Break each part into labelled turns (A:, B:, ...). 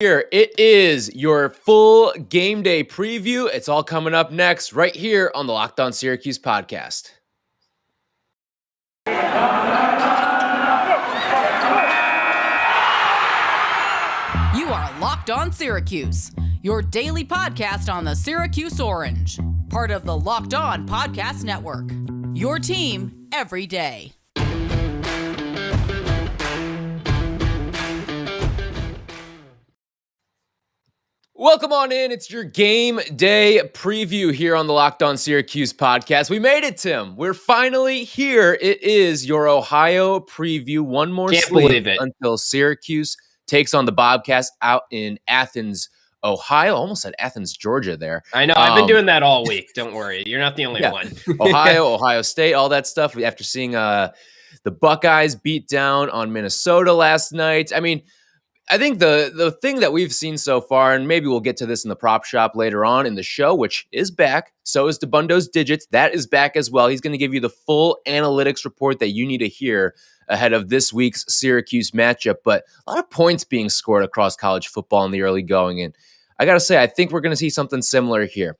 A: Here, it is your full game day preview. It's all coming up next right here on the Locked On Syracuse podcast.
B: You are Locked On Syracuse, your daily podcast on the Syracuse Orange, part of the Locked On Podcast Network, your team every day.
A: Welcome on in. It's your game day preview here on the Locked On Syracuse podcast. We made it, Tim. We're finally here. It is your Ohio preview. One more sleep until Syracuse takes on the Bobcats out in Athens, Ohio. Almost said Athens, Georgia there.
C: I know. I've been doing that all week. Don't worry. You're not the only one.
A: Ohio State, all that stuff. After seeing the Buckeyes beat down on Minnesota last night. I mean, I think the thing that we've seen so far, and maybe we'll get to this in the prop shop later on in the show, which is back. So is Dabundo's Digits. That is back as well. He's going to give you the full analytics report that you need to hear ahead of this week's Syracuse matchup. But a lot of points being scored across college football in the early going. And I got to say, I think we're going to see something similar here.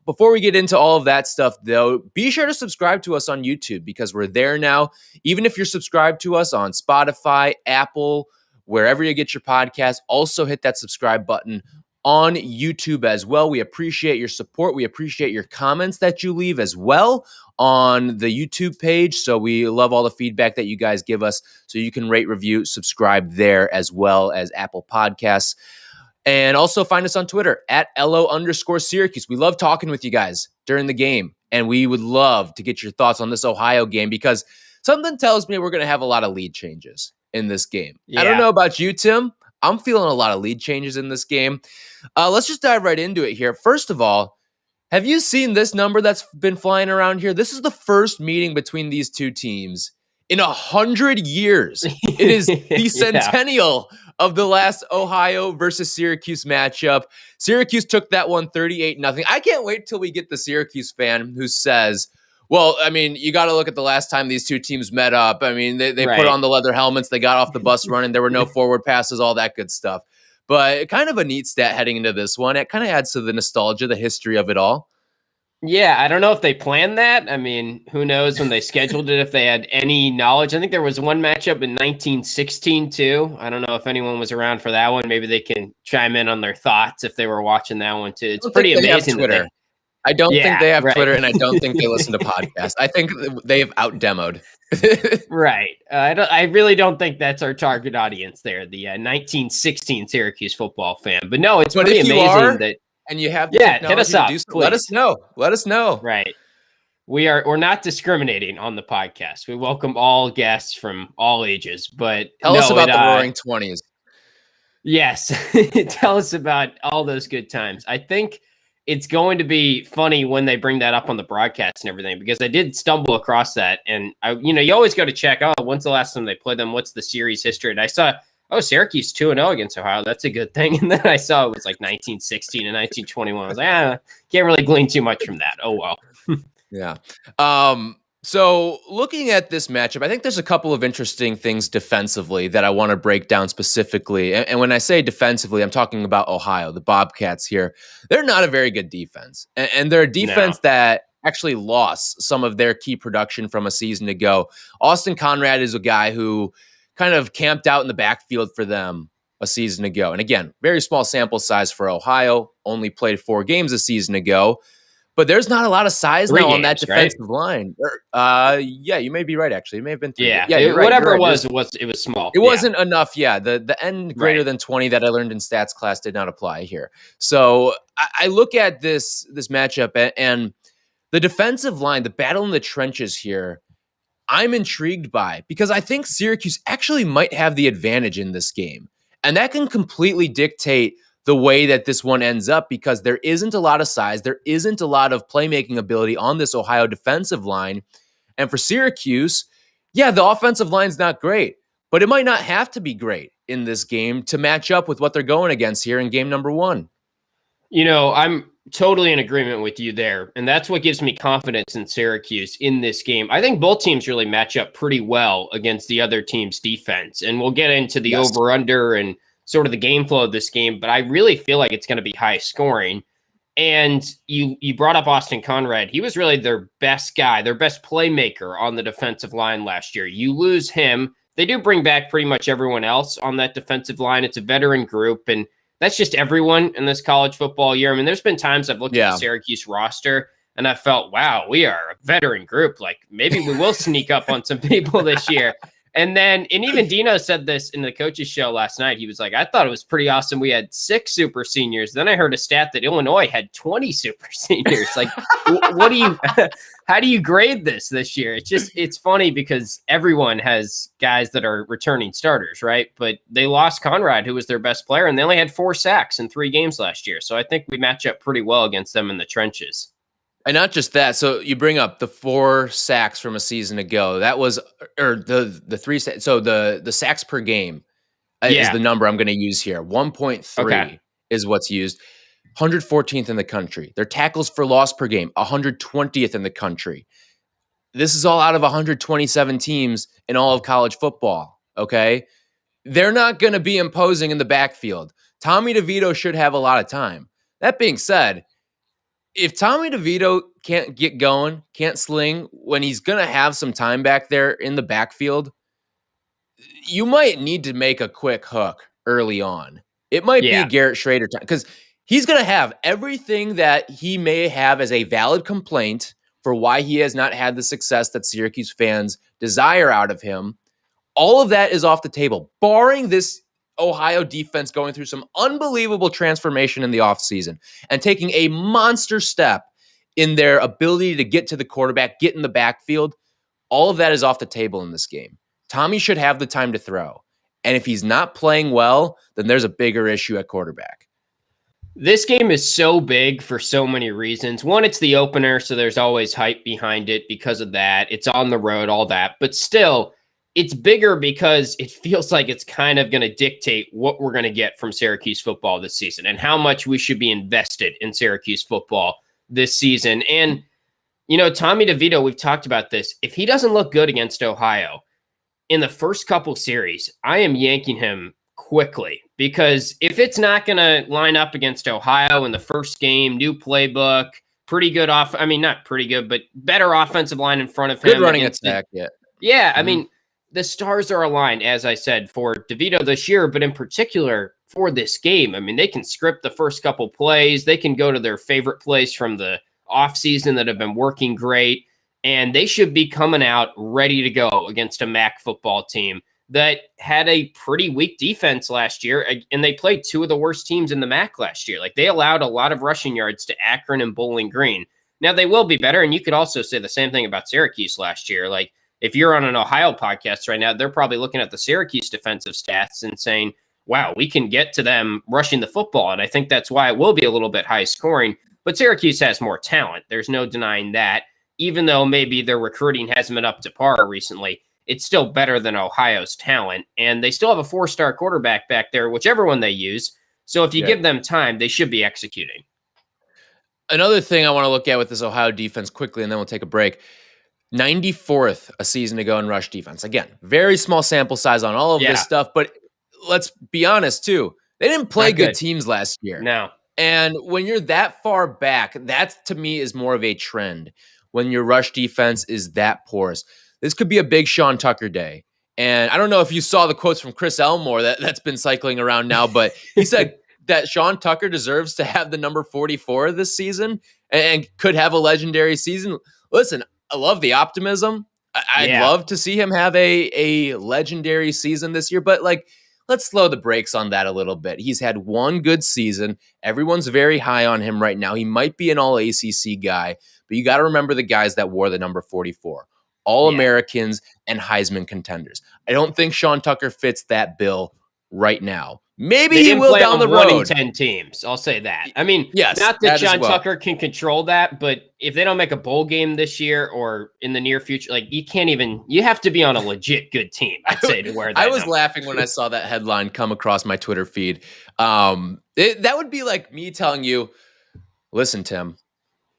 A: Before we get into all of that stuff, though, be sure to subscribe to us on YouTube because we're there now. Even if you're subscribed to us on Spotify, Apple, wherever you get your podcast, also hit that subscribe button on YouTube as well. We appreciate your support. We appreciate your comments that you leave as well on the YouTube page. So we love all the feedback that you guys give us. So you can rate, review, subscribe there as well as Apple Podcasts. And also find us on Twitter at @LO_Syracuse. We love talking with you guys during the game. And we would love to get your thoughts on this Ohio game because something tells me we're going to have a lot of lead changes in this game. Yeah. I don't know about you, Tim. I'm feeling a lot of lead changes in this game. Let's just dive right into it here. First of all, have you seen this number that's been flying around here? This is the first meeting between these two teams in 100 years. It is the centennial of the last Ohio versus Syracuse matchup. Syracuse took that one 38-0. I can't wait till we get the Syracuse fan who says, well, I mean, you got to look at the last time these two teams met up. I mean, they put on the leather helmets. They got off the bus running. There were no forward passes, all that good stuff. But kind of a neat stat heading into this one. It kind of adds to the nostalgia, the history of it all.
C: Yeah, I don't know if they planned that. I mean, who knows when they scheduled it, if they had any knowledge. I think there was one matchup in 1916, too. I don't know if anyone was around for that one. Maybe they can chime in on their thoughts if they were watching that one, too. It's pretty amazing.
A: Twitter. I don't think they have Twitter, and I don't think they listen to podcasts. I think they've out-demoed.
C: Right. I really don't think that's our target audience there, the 1916 Syracuse football fan. But no, it's pretty amazing that.
A: And you have
C: hit us up.
A: Let us know. Let us know.
C: Right. We're not discriminating on the podcast. We welcome all guests from all ages. But
A: tell us about the Roaring 20s.
C: Yes. Tell us about all those good times. I think it's going to be funny when they bring that up on the broadcast and everything, because I did stumble across that. And, you always go to check, when's the last time they played them? What's the series history? And I saw, Syracuse 2-0 against Ohio. That's a good thing. And then I saw it was like 1916 and 1921. I was like, can't really glean too much from that. Oh, well.
A: Yeah. So looking at this matchup, I think there's a couple of interesting things defensively that I want to break down specifically. And when I say defensively, I'm talking about Ohio, the Bobcats here. They're not a very good defense. And they're a defense that actually lost some of their key production from a season ago. Austin Conrad is a guy who kind of camped out in the backfield for them a season ago. And again, very small sample size for Ohio, only played 4 games a season ago. But there's not a lot of size now on that defensive line. Yeah, you may be right, actually. It may have been 3.
C: Yeah, right, whatever it was small.
A: It wasn't enough, the end greater than 20 that I learned in stats class did not apply here. So I look at this matchup and the defensive line, the battle in the trenches here, I'm intrigued by because I think Syracuse actually might have the advantage in this game. And that can completely dictate the way that this one ends up because there isn't a lot of size. There isn't a lot of playmaking ability on this Ohio defensive line. And for Syracuse, the offensive line's not great, but it might not have to be great in this game to match up with what they're going against here in game number 1.
C: I'm totally in agreement with you there. And that's what gives me confidence in Syracuse in this game. I think both teams really match up pretty well against the other team's defense. And we'll get into the over-under and sort of the game flow of this game, but I really feel like it's going to be high scoring. And you brought up Austin Conrad. He was really their best guy, their best playmaker on the defensive line last year. You lose him. They do bring back pretty much everyone else on that defensive line. It's a veteran group, and that's just everyone in this college football year. I mean, there's been times I've looked at the Syracuse roster, and I felt, wow, we are a veteran group. Like, maybe we will sneak up on some people this year. And even Dino said this in the coaches show last night. He was like, I thought it was pretty awesome. We had 6 super seniors. Then I heard a stat that Illinois had 20 super seniors. Like, how do you grade this year? It's funny because everyone has guys that are returning starters, right? But they lost Conrad, who was their best player, and they only had 4 sacks in 3 games last year. So I think we match up pretty well against them in the trenches.
A: And not just that. So you bring up the 4 sacks from a season ago. That was, or the 3. So the sacks per game is the number I'm going to use here. 1.3 is what's used. 114th in the country. Their tackles for loss per game, 120th in the country. This is all out of 127 teams in all of college football. Okay, they're not going to be imposing in the backfield. Tommy DeVito should have a lot of time. That being said, if Tommy DeVito can't get going, can't sling, when he's going to have some time back there in the backfield, you might need to make a quick hook early on. It might be Garrett Schrader time, because he's going to have everything that he may have as a valid complaint for why he has not had the success that Syracuse fans desire out of him. All of that is off the table, barring this Ohio defense going through some unbelievable transformation in the offseason and taking a monster step in their ability to get to the quarterback, get in the backfield. All of that is off the table in this game. Tommy should have the time to throw. And if he's not playing well, then there's a bigger issue at quarterback.
C: This game is so big for so many reasons. One, it's the opener, so there's always hype behind it because of that. It's on the road, all that. But still, it's bigger because it feels like it's kind of going to dictate what we're going to get from Syracuse football this season and how much we should be invested in Syracuse football this season. And, Tommy DeVito, we've talked about this. If he doesn't look good against Ohio in the first couple series, I am yanking him quickly, because if it's not going to line up against Ohio in the first game, new playbook, pretty good not pretty good, but better offensive line in front of him.
A: Good running attack,
C: Yeah, I mean, the stars are aligned, as I said, for DeVito this year, but in particular for this game. I mean, they can script the first couple plays. They can go to their favorite plays from the offseason that have been working great, and they should be coming out ready to go against a MAC football team that had a pretty weak defense last year, and they played 2 of the worst teams in the MAC last year. Like, they allowed a lot of rushing yards to Akron and Bowling Green. Now, they will be better, and you could also say the same thing about Syracuse last year. Like, if you're on an Ohio podcast right now, they're probably looking at the Syracuse defensive stats and saying, wow, we can get to them rushing the football. And I think that's why it will be a little bit high scoring. But Syracuse has more talent. There's no denying that. Even though maybe their recruiting hasn't been up to par recently, it's still better than Ohio's talent. And they still have a 4-star quarterback back there, whichever one they use. So if you give them time, they should be executing.
A: Another thing I want to look at with this Ohio defense quickly, and then we'll take a break. 94th a season ago in rush defense. Again, very small sample size on all of this stuff, but let's be honest too. They didn't play good teams last year.
C: No.
A: And when you're that far back, that to me is more of a trend when your rush defense is that porous. This could be a big Sean Tucker day. And I don't know if you saw the quotes from Chris Elmore that's been cycling around now, but he said that Sean Tucker deserves to have the number 44 this season and could have a legendary season. Listen, I love the optimism. I'd love to see him have a legendary season this year, but let's slow the brakes on that a little bit. He's had one good season. Everyone's very high on him right now. He might be an all ACC guy, but you got to remember the guys that wore the number 44, all Americans and Heisman contenders. I don't think Sean Tucker fits that bill right now. Maybe he will down the road.
C: 1 in 10 teams. I'll say that. I mean, not that Sean Tucker can control that, but if they don't make a bowl game this year or in the near future, you have to be on a legit good team, I'd say, to wear that.
A: I was laughing when I saw that headline come across my Twitter feed. That would be like me telling you, listen, Tim,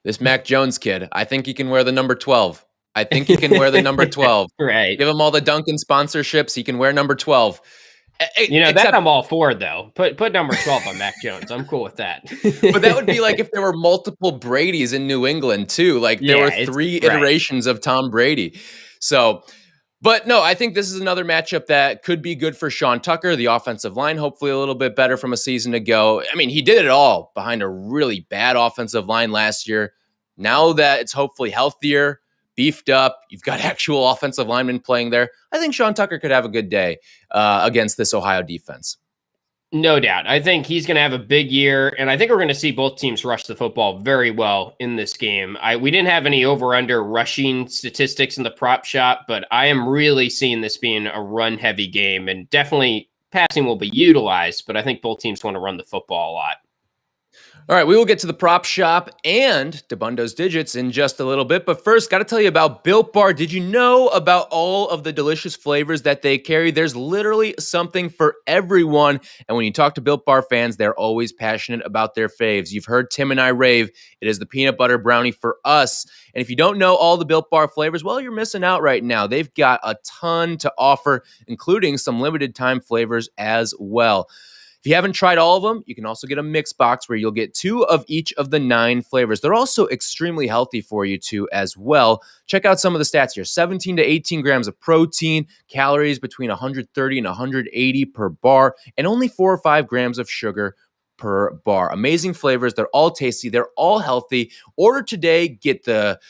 A: this Mac Jones kid, I think he can wear the number 12. I think he can wear the number 12.
C: Right.
A: Give him all the Dunkin' sponsorships. He can wear number 12.
C: That I'm all for, though. Put number 12 on Mac Jones. I'm cool with that.
A: But that would be like if there were multiple Bradys in New England, too. Like, there were 3 iterations of Tom Brady. So, but no, I think this is another matchup that could be good for Sean Tucker. The offensive line, hopefully a little bit better from a season ago. I mean, he did it all behind a really bad offensive line last year. Now that it's hopefully healthier, beefed up, you've got actual offensive linemen playing there, I think Sean Tucker could have a good day against this Ohio defense.
C: No doubt. I think he's going to have a big year, and I think we're going to see both teams rush the football very well in this game. We didn't have any over-under rushing statistics in the prop shop, but I am really seeing this being a run-heavy game, and definitely passing will be utilized, but I think both teams want to run the football a lot.
A: All right, we will get to the prop shop and Dabbundo's digits in just a little bit. But first, got to tell you about Built Bar. Did you know about all of the delicious flavors that they carry? There's literally something for everyone. And when you talk to Built Bar fans, they're always passionate about their faves. You've heard Tim and I rave. It is the peanut butter brownie for us. And if you don't know all the Built Bar flavors, well, you're missing out right now. They've got a ton to offer, including some limited time flavors as well. If you haven't tried all of them, you can also get a mix box where you'll get 2 of each of the 9 flavors. They're also extremely healthy for you too as well. Check out some of the stats here. 17 to 18 grams of protein, calories between 130 and 180 per bar, and only 4 or 5 grams of sugar per bar. Amazing flavors. They're all tasty. They're all healthy. Order today. Get the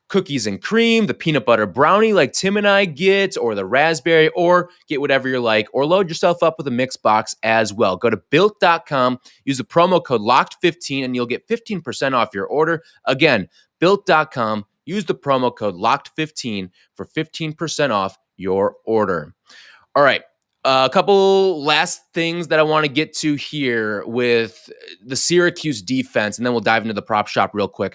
A: cookies and cream, the peanut butter brownie like Tim and I get, or the raspberry, or get whatever you like, or load yourself up with a mix box as well. Go to built.com, use the promo code LOCKED15, and you'll get 15% off your order. Again, built.com, use the promo code LOCKED15 for 15% off your order. All right. A couple last things that I want to get to here with the Syracuse defense, and then we'll dive into the prop shop real quick.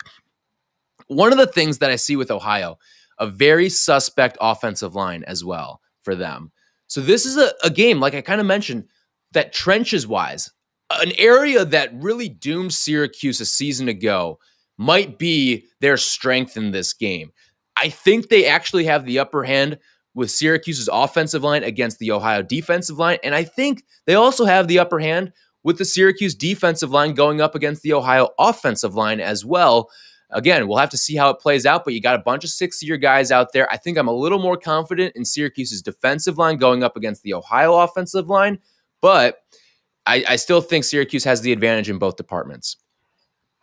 A: One of the things that I see with Ohio, a very suspect offensive line as well for them. So this is a game, like I kind of mentioned, that trenches-wise, an area that really doomed Syracuse a season ago might be their strength in this game. I think they actually have the upper hand with Syracuse's offensive line against the Ohio defensive line, and I think they also have the upper hand with the Syracuse defensive line going up against the Ohio offensive line as well. Again, we'll have to see how it plays out, but you got a bunch of 6-year guys out there. I think I'm a little more confident in Syracuse's defensive line going up against the Ohio offensive line, but I still think Syracuse has the advantage in both departments.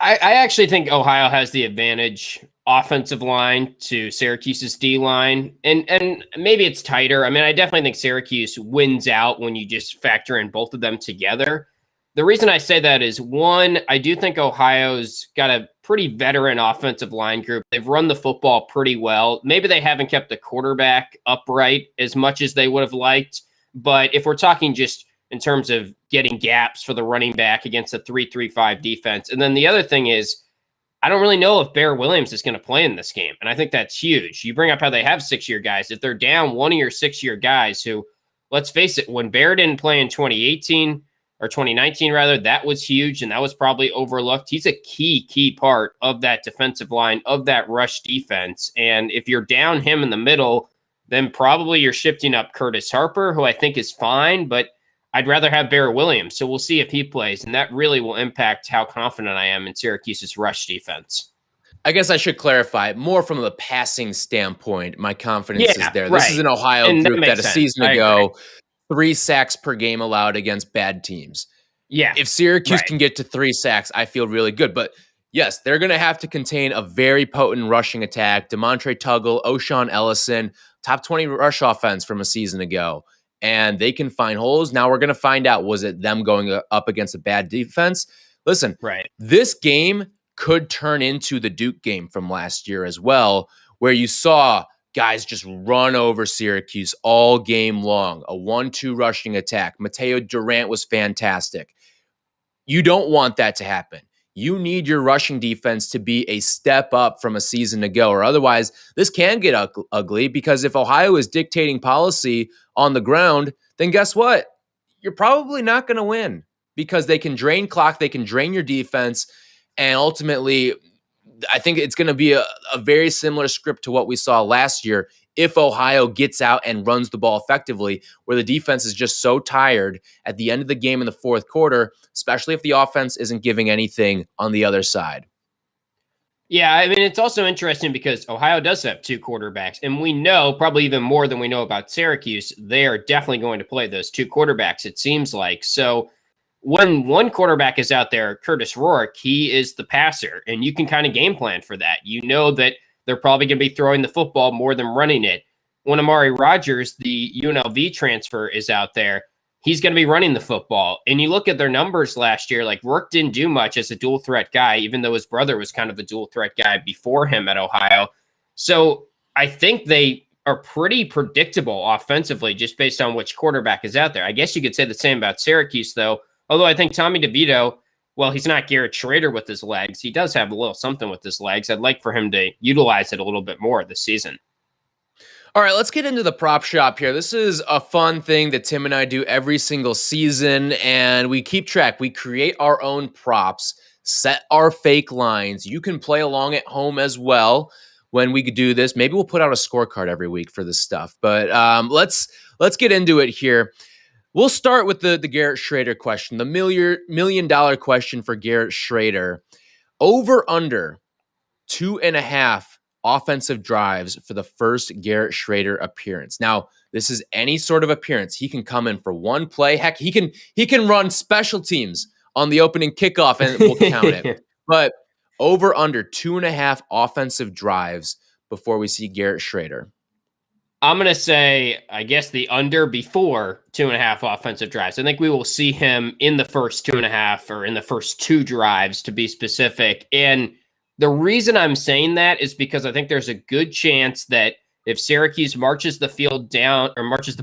C: I actually think Ohio has the advantage offensive line to Syracuse's D line, and maybe it's tighter. I mean, I definitely think Syracuse wins out when you just factor in both of them together. The reason I say that is, one, I do think Ohio's got a pretty veteran offensive line group. They've run the football pretty well. Maybe they haven't kept the quarterback upright as much as they would have liked. But if we're talking just in terms of getting gaps for the running back against a 3-3-5 defense. And then the other thing is, I don't really know if Bear Williams is going to play in this game. And I think that's huge. You bring up how they have 6-year guys. If they're down one of your 6-year guys who, let's face it, when Bear didn't play in 2018, or 2019 rather, that was huge, and that was probably overlooked. He's a key part of that defensive line, of that rush defense. And if you're down him in the middle, then probably you're shifting up Curtis Harper, who I think is fine, but I'd rather have Bear Williams. So we'll see if he plays, and that really will impact how confident I am in Syracuse's rush defense.
A: I guess I should clarify more from the passing standpoint. My confidence is there. This is an Ohio group that a season ago, 3 sacks per game allowed against bad teams.
C: Yeah.
A: If Syracuse can get to 3 sacks, I feel really good. But yes, they're going to have to contain a very potent rushing attack. DeMontre Tuggle, O'Shawn Ellison, top 20 rush offense from a season ago. And they can find holes. Now we're going to find out, was it them going up against a bad defense? Listen, this game could turn into the Duke game from last year as well, where you saw guys just run over Syracuse all game long. A 1-2 rushing attack. Mateo Durant was fantastic. You don't want that to happen. You need your rushing defense to be a step up from a season ago, or otherwise this can get ugly, because if Ohio is dictating policy on the ground, then guess what? You're probably not going to win, because they can drain clock, they can drain your defense, and ultimately I think it's going to be a very similar script to what we saw last year if Ohio gets out and runs the ball effectively, where the defense is just so tired at the end of the game in the fourth quarter, especially if the offense isn't giving anything on the other side.
C: Yeah, I mean, it's also interesting because Ohio does have two quarterbacks, and we know probably even more than we know about Syracuse, they are definitely going to play those two quarterbacks, it seems like. So when one quarterback is out there, Curtis Rourke, he is the passer, and you can kind of game plan for that. You know that they're probably going to be throwing the football more than running it. When Amari Rodgers, the UNLV transfer, is out there, he's going to be running the football. And you look at their numbers last year, like Rourke didn't do much as a dual threat guy, even though his brother was kind of a dual threat guy before him at Ohio. So I think they are pretty predictable offensively just based on which quarterback is out there. I guess you could say the same about Syracuse, though. Although I think Tommy DeVito, well, he's not Garrett Schrader with his legs. He does have a little something with his legs. I'd like for him to utilize it a little bit more this season.
A: All right, let's get into the prop shop here. This is a fun thing that Tim and I do every single season, and we keep track. We create our own props, set our fake lines. You can play along at home as well when we do this. Maybe we'll put out a scorecard every week for this stuff, but let's get into it here. We'll start with the Garrett Schrader question, the $1 million question for Garrett Schrader. Over under 2.5 offensive drives for the first Garrett Schrader appearance. Now, this is any sort of appearance. He can come in for one play. Heck, he can run special teams on the opening kickoff and we'll count it. But over under 2.5 offensive drives before we see Garrett Schrader.
C: I'm going to say, I guess the under before 2.5 offensive drives. I think we will see him in the first 2.5 or in the first two drives to be specific. And the reason I'm saying that is because I think there's a good chance that if Syracuse marches the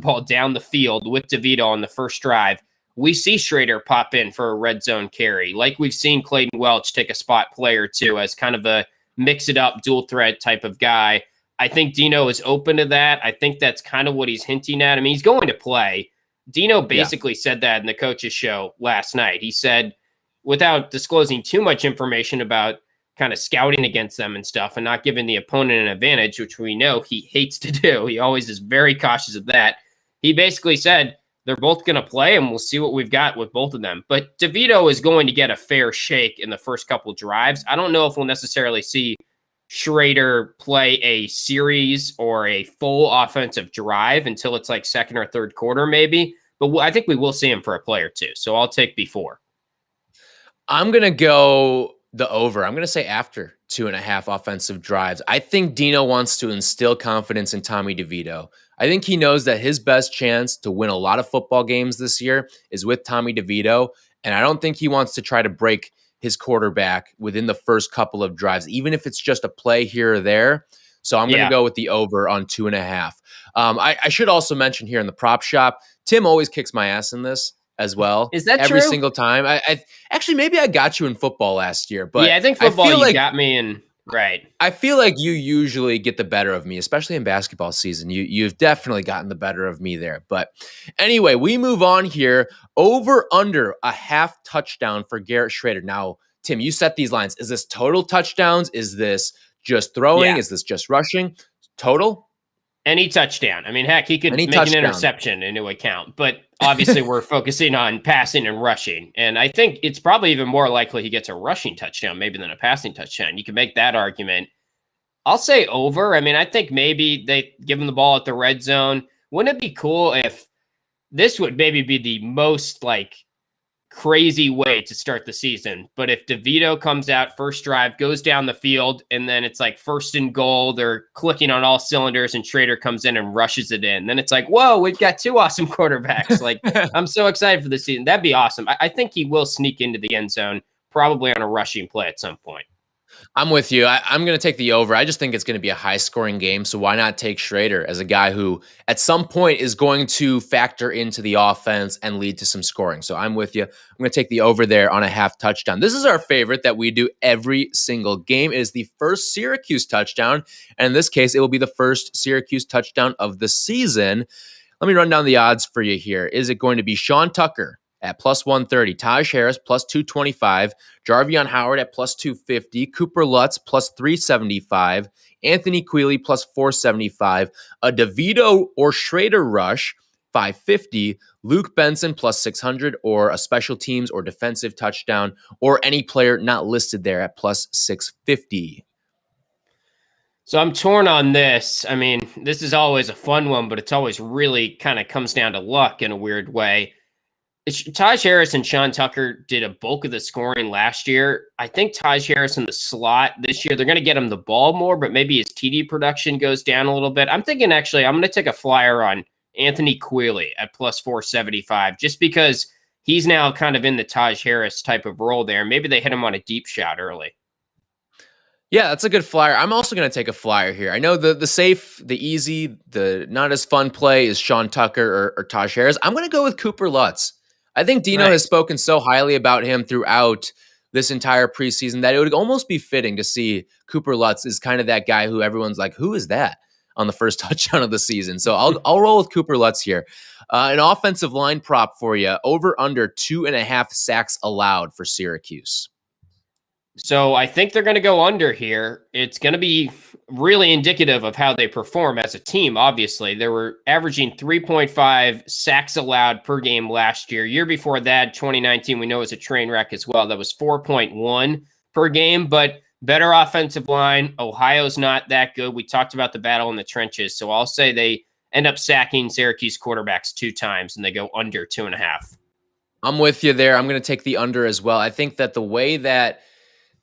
C: ball down the field with DeVito on the first drive, we see Schrader pop in for a red zone carry. Like we've seen Clayton Welch take a spot play or two as kind of a mix it up dual threat type of guy. I think Dino is open to that. I think that's kind of what he's hinting at. I mean, he's going to play. Dino basically said that in the coach's show last night. He said, without disclosing too much information about kind of scouting against them and stuff and not giving the opponent an advantage, which we know he hates to do. He always is very cautious of that. He basically said they're both going to play and we'll see what we've got with both of them. But DeVito is going to get a fair shake in the first couple drives. I don't know if we'll necessarily see Schrader play a series or a full offensive drive until it's like second or third quarter maybe. But I think we will see him for a play or two. So I'll take before.
A: I'm going to go the over. I'm going to say after 2.5 offensive drives. I think Dino wants to instill confidence in Tommy DeVito. I think he knows that his best chance to win a lot of football games this year is with Tommy DeVito. And I don't think he wants to try to break his quarterback within the first couple of drives, even if it's just a play here or there. So I'm going to go with the over on 2.5. I should also mention here in the prop shop, Tim always kicks my ass in this as well.
C: Is that
A: every
C: true?
A: single time? I actually, maybe I got you in football last year, but
C: yeah, I think football you got me in. Right.
A: I feel like you usually get the better of me, especially in basketball season. You've definitely gotten the better of me there. But anyway, we move on here. Over under a half touchdown for Garrett Schrader. Now, Tim, you set these lines. Is this total touchdowns? Is this just throwing? Is this just rushing? Total?
C: Any touchdown. I mean, heck, he could make an interception into account, but obviously we're focusing on passing and rushing. And I think it's probably even more likely he gets a rushing touchdown maybe than a passing touchdown. You can make that argument. I'll say over. I mean, I think maybe they give him the ball at the red zone. Wouldn't it be cool if this would maybe be the most like crazy way to start the season? But if DeVito comes out first drive, goes down the field, and then it's like first and goal, they're clicking on all cylinders and Schrader comes in and rushes it in. Then it's like, whoa, we've got two awesome quarterbacks. Like, I'm so excited for the season. That'd be awesome. I think he will sneak into the end zone, probably on a rushing play at some point.
A: I'm with you. I'm going to take the over. I just think it's going to be a high-scoring game, so why not take Schrader as a guy who at some point is going to factor into the offense and lead to some scoring. So I'm with you. I'm going to take the over there on a half touchdown. This is our favorite that we do every single game. It is the first Syracuse touchdown, and in this case, it will be the first Syracuse touchdown of the season. Let me run down the odds for you here. Is it going to be Sean Tucker at plus 130, Taj Harris plus 225, Jarvion Howard at plus 250, Cooper Lutz plus 375, Anthony Quealy plus 475, a DeVito or Schrader rush 550, Luke Benson plus 600, or a special teams or defensive touchdown, or any player not listed there at plus 650.
C: So I'm torn on this. I mean, this is always a fun one, but it's always really kind of comes down to luck in a weird way. Taj Harris and Sean Tucker did a bulk of the scoring last year. I think Taj Harris in the slot this year, they're going to get him the ball more, but maybe his TD production goes down a little bit. I'm thinking actually I'm going to take a flyer on Anthony Quealy at plus 475, just because he's now kind of in the Taj Harris type of role there. Maybe they hit him on a deep shot early.
A: Yeah, that's a good flyer. I'm also going to take a flyer here. I know the safe, the easy, the not as fun play is Sean Tucker or Taj Harris. I'm going to go with Cooper Lutz. I think Dino has spoken so highly about him throughout this entire preseason that it would almost be fitting to see Cooper Lutz is kind of that guy who everyone's like, who is that on the first touchdown of the season? So I'll roll with Cooper Lutz here. An offensive line prop for you, over under 2.5 sacks allowed for Syracuse.
C: So I think they're going to go under here. It's going to be really indicative of how they perform as a team, obviously. They were averaging 3.5 sacks allowed per game last year. Year before that, 2019, we know was a train wreck as well. That was 4.1 per game, but better offensive line. Ohio's not that good. We talked about the battle in the trenches, so I'll say they end up sacking Syracuse quarterbacks 2 times, and they go under 2.5.
A: I'm with you there. I'm going to take the under as well. I think that the way that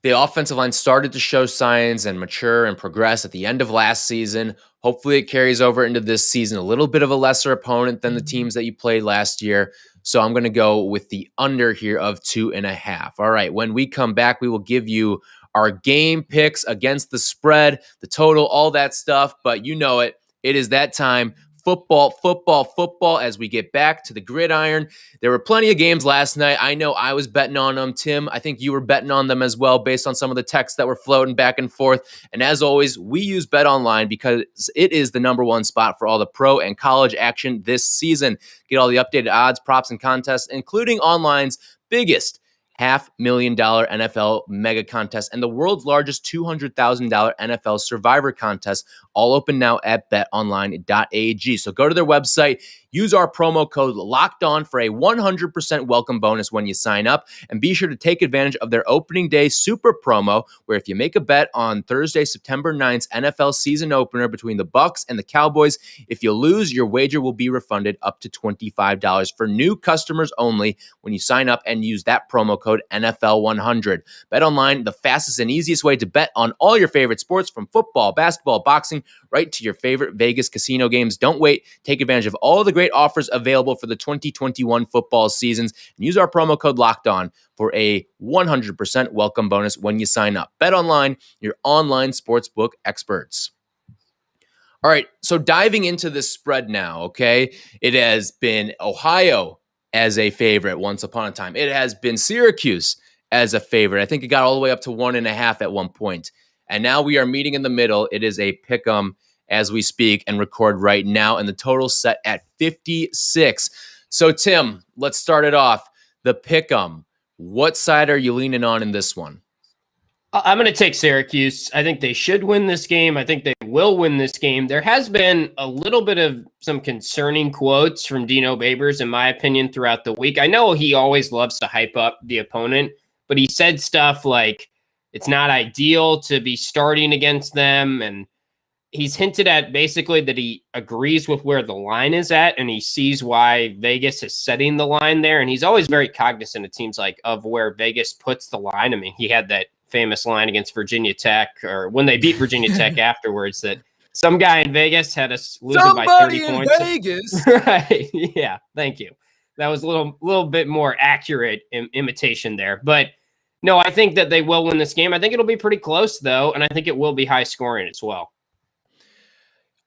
A: the offensive line started to show signs and mature and progress at the end of last season. Hopefully it carries over into this season. A little bit of a lesser opponent than the teams that you played last year. So I'm going to go with the under here of 2.5. All right. When we come back, we will give you our game picks against the spread, the total, all that stuff. But you know it. It is that time. Football, as we get back to the gridiron. There were plenty of games last night. I know I was betting on them. Tim, I think you were betting on them as well based on some of the texts that were floating back and forth. And as always, we use BetOnline because it is the number one spot for all the pro and college action this season. Get all the updated odds, props, and contests, including online's biggest $500,000 NFL mega contest and the world's largest $200,000 NFL survivor contest, all open now at betonline.ag. So go to their website, use our promo code LOCKEDON for a 100% welcome bonus when you sign up, and be sure to take advantage of their opening day super promo, where if you make a bet on Thursday, September 9th's NFL season opener between the Bucks and the Cowboys, if you lose, your wager will be refunded up to $25 for new customers only when you sign up and use that promo code NFL100. BetOnline, the fastest and easiest way to bet on all your favorite sports, from football, basketball, boxing, right to your favorite Vegas casino games. Don't wait. Take advantage of all the great offers available for the 2021 football seasons and use our promo code LOCKEDON for a 100% welcome bonus when you sign up. BetOnline, your online sportsbook experts. All right, so diving into this spread now, okay? It has been Ohio as a favorite once upon a time. It has been Syracuse as a favorite. I think it got all the way up to 1.5 at one point. And now we are meeting in the middle. It is a pick'em as we speak and record right now, and the total set at 56. So, Tim, let's start it off. The pick'em. What side are you leaning on in this one?
C: I'm going to take Syracuse. I think they should win this game. I think they will win this game. There has been a little bit of some concerning quotes from Dino Babers, in my opinion, throughout the week. I know he always loves to hype up the opponent, but he said stuff like it's not ideal to be starting against them, and he's hinted at basically that he agrees with where the line is at, and he sees why Vegas is setting the line there, and he's always very cognizant, it seems like, of where Vegas puts the line. I mean, he had that famous line against Virginia Tech, or when they beat Virginia Tech afterwards, that some guy in Vegas had us losing by 30 points.
A: Vegas.
C: Right. Yeah. Thank you. That was a little bit more accurate imitation there. But no, I think that they will win this game. I think it'll be pretty close, though, and I think it will be high scoring as well.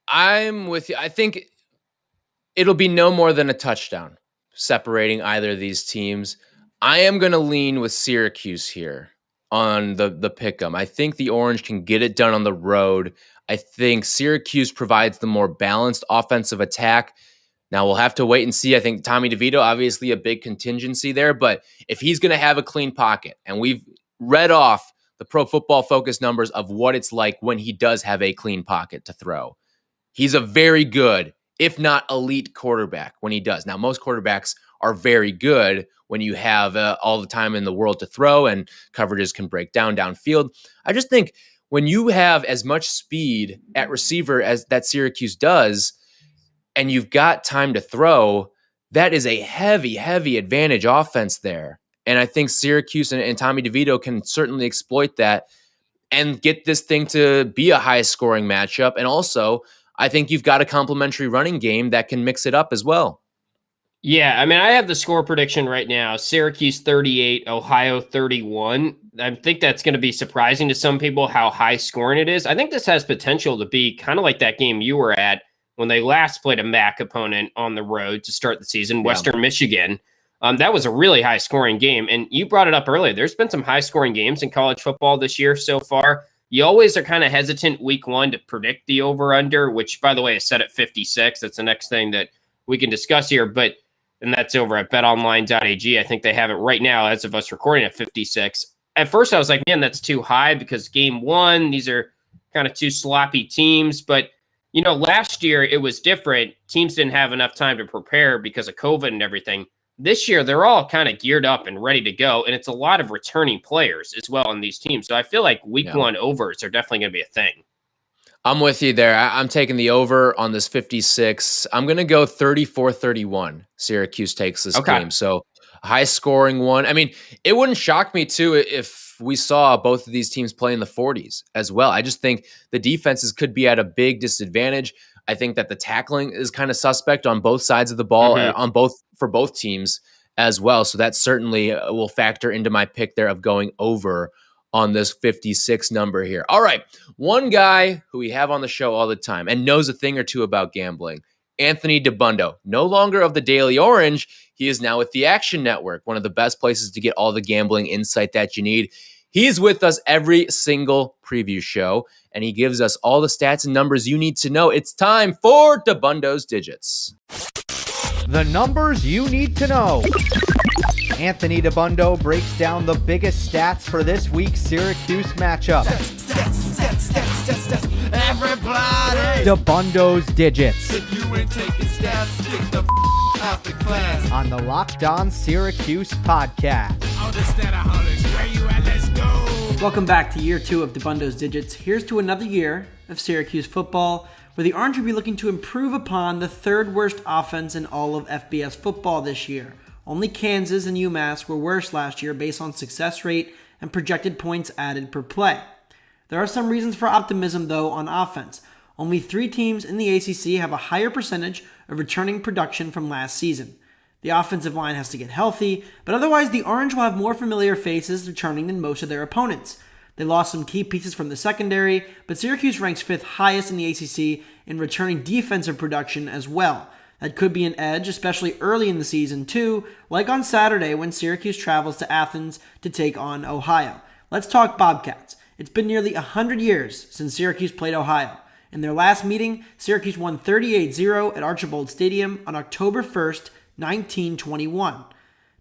A: I'm with you. I think it'll be no more than a touchdown separating either of these teams. I am going to lean with Syracuse here on the pick'em. I think the Orange can get it done on the road. I think Syracuse provides the more balanced offensive attack. Now we'll have to wait and see. I think Tommy DeVito, obviously a big contingency there, but if he's going to have a clean pocket, and we've read off the Pro Football Focus numbers of what it's like when he does have a clean pocket to throw, he's a very good, if not elite quarterback when he does. Now, most quarterbacks are very good when you have all the time in the world to throw and coverages can break down downfield. I just think when you have as much speed at receiver as that Syracuse does, and you've got time to throw, that is a heavy, heavy advantage offense there. And I think Syracuse and Tommy DeVito can certainly exploit that and get this thing to be a high-scoring matchup. And also, I think you've got a complementary running game that can mix it up as well.
C: Yeah, I mean, I have the score prediction right now. Syracuse 38, Ohio 31. I think that's going to be surprising to some people how high-scoring it is. I think this has potential to be kind of like that game you were at when they last played a MAC opponent on the road to start the season, Western Michigan. That was a really high-scoring game. And you brought it up earlier. There's been some high-scoring games in college football this year so far. You always are kind of hesitant week one to predict the over-under, which, by the way, is set at 56. That's the next thing that we can discuss here. And that's over at BetOnline.ag. I think they have it right now as of us recording at 56. At first, I was like, man, that's too high because game one, these are kind of two sloppy teams. But last year it was different. Teams didn't have enough time to prepare because of COVID and everything. This year, they're all kind of geared up and ready to go. And it's a lot of returning players as well on these teams. So I feel like week one overs are definitely going to be a thing.
A: I'm with you there. I'm taking the over on this 56. I'm going to go 34-31. Syracuse takes this game. So high scoring one. I mean, it wouldn't shock me too if we saw both of these teams play in the 40s as well. I just think the defenses could be at a big disadvantage. I think that the tackling is kind of suspect on both sides of the ball, for both teams as well. So that certainly will factor into my pick there of going over on this 56 number here. All right, one guy who we have on the show all the time and knows a thing or two about gambling, Anthony Dabbundo, no longer of the Daily Orange. He is now with the Action Network, one of the best places to get all the gambling insight that you need. He's with us every single preview show, and he gives us all the stats and numbers you need to know. It's time for Dabbundo's Digits.
D: The numbers you need to know. Anthony Dabbundo breaks down the biggest stats for this week's Syracuse matchup. Everybody! Dabbundo's Digits. If you ain't taking stats, get the out the class. On the Locked On Syracuse Podcast.
E: Where you at? Let's go! Welcome back to year 2 of Dabbundo's Digits. Here's to another year of Syracuse football, where the Orange will be looking to improve upon the third worst offense in all of FBS football this year. Only Kansas and UMass were worse last year based on success rate and projected points added per play. There are some reasons for optimism, though, on offense. Only 3 teams in the ACC have a higher percentage of returning production from last season. The offensive line has to get healthy, but otherwise the Orange will have more familiar faces returning than most of their opponents. They lost some key pieces from the secondary, but Syracuse ranks 5th highest in the ACC in returning defensive production as well. That could be an edge, especially early in the season too, like on Saturday when Syracuse travels to Athens to take on Ohio. Let's talk Bobcats. It's been nearly 100 years since Syracuse played Ohio. In their last meeting, Syracuse won 38-0 at Archibald Stadium on October 1st, 1921.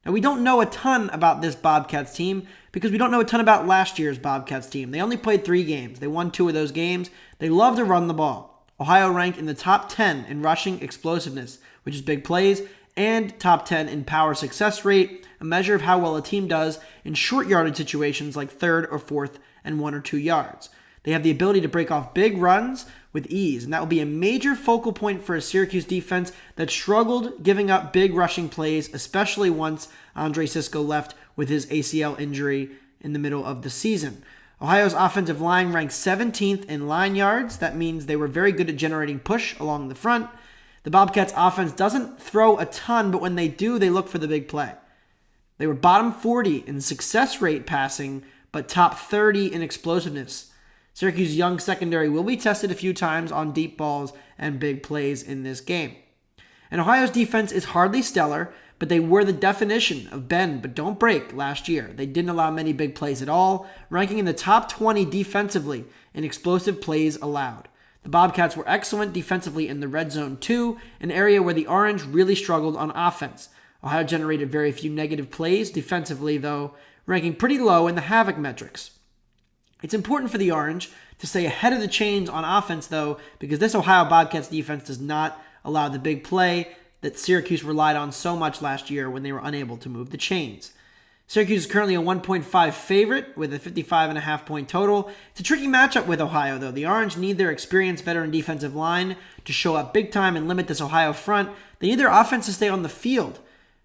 E: Now, we don't know a ton about this Bobcats team because we don't know a ton about last year's Bobcats team. They only played 3 games. They won 2 of those games. They love to run the ball. Ohio ranked in the top 10 in rushing explosiveness, which is big plays, and top 10 in power success rate, a measure of how well a team does in short yardage situations like 3rd or 4th and 1 or 2 yards. They have the ability to break off big runs with ease, and that will be a major focal point for a Syracuse defense that struggled giving up big rushing plays, especially once Andre Sisco left with his ACL injury in the middle of the season. Ohio's offensive line ranked 17th in line yards. That means they were very good at generating push along the front. The Bobcats' offense doesn't throw a ton, but when they do, they look for the big play. They were bottom 40 in success rate passing, but top 30 in explosiveness. Syracuse's young secondary will be tested a few times on deep balls and big plays in this game. And Ohio's defense is hardly stellar, but they were the definition of bend but don't break last year. They didn't allow many big plays at all, ranking in the top 20 defensively in explosive plays allowed. The Bobcats were excellent defensively in the red zone too, an area where the Orange really struggled on offense. Ohio generated very few negative plays defensively, though, ranking pretty low in the Havoc metrics. It's important for the Orange to stay ahead of the chains on offense, though, because this Ohio Bobcats defense does not allow the big play that Syracuse relied on so much last year when they were unable to move the chains. Syracuse is currently a 1.5 favorite with a 55.5 point total. It's a tricky matchup with Ohio, though. The Orange need their experienced veteran defensive line to show up big time and limit this Ohio front. They need their offense to stay on the field,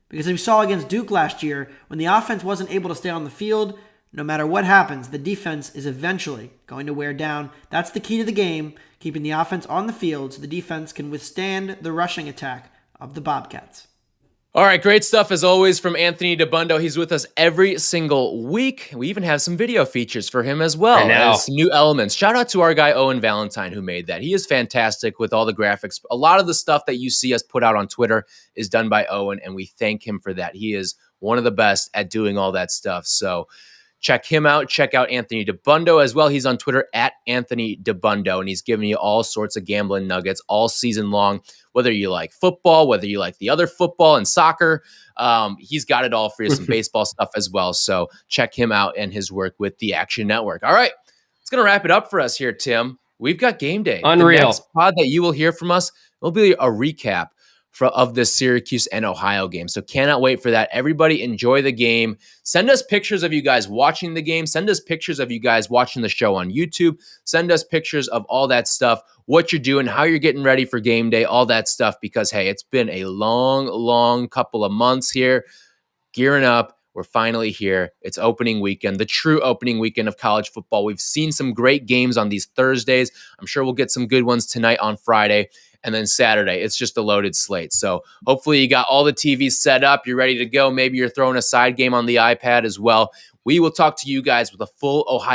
E: because as we saw against Duke last year, when the offense wasn't able to stay on the field, no matter what happens, the defense is eventually going to wear down. That's the key to the game, keeping the offense on the field so the defense can withstand the rushing attack of the Bobcats.
A: All right, great stuff as always from Anthony Dabbundo. He's with us every single week. We even have some video features for him as well as new elements. Shout out to our guy Owen Valentine who made that. He is fantastic with all the graphics. A lot of the stuff that you see us put out on Twitter is done by Owen, and we thank him for that. He is one of the best at doing all that stuff. So check him out. Check out Anthony Dabbundo as well. He's on Twitter at Anthony Dabbundo, and he's giving you all sorts of gambling nuggets all season long. Whether you like football, whether you like the other football and soccer, he's got it all for you. Some baseball stuff as well. So check him out and his work with the Action Network. All right, it's going to wrap it up for us here, Tim. We've got game day.
C: Unreal.
A: The next pod that you will hear from us will be a recap of this Syracuse and Ohio game. So cannot wait for that. Everybody enjoy the game. Send us pictures of you guys watching the game. Send us pictures of you guys watching the show on YouTube. Send us pictures of all that stuff, what you're doing, how you're getting ready for game day, all that stuff, because, hey, it's been a long couple of months here. Gearing up. We're finally here. It's opening weekend, the true opening weekend of college football. We've seen some great games on these Thursdays. I'm sure we'll get some good ones tonight on Friday. And then Saturday, it's just a loaded slate. So hopefully you got all the TVs set up. You're ready to go. Maybe you're throwing a side game on the iPad as well. We will talk to you guys with a full Ohio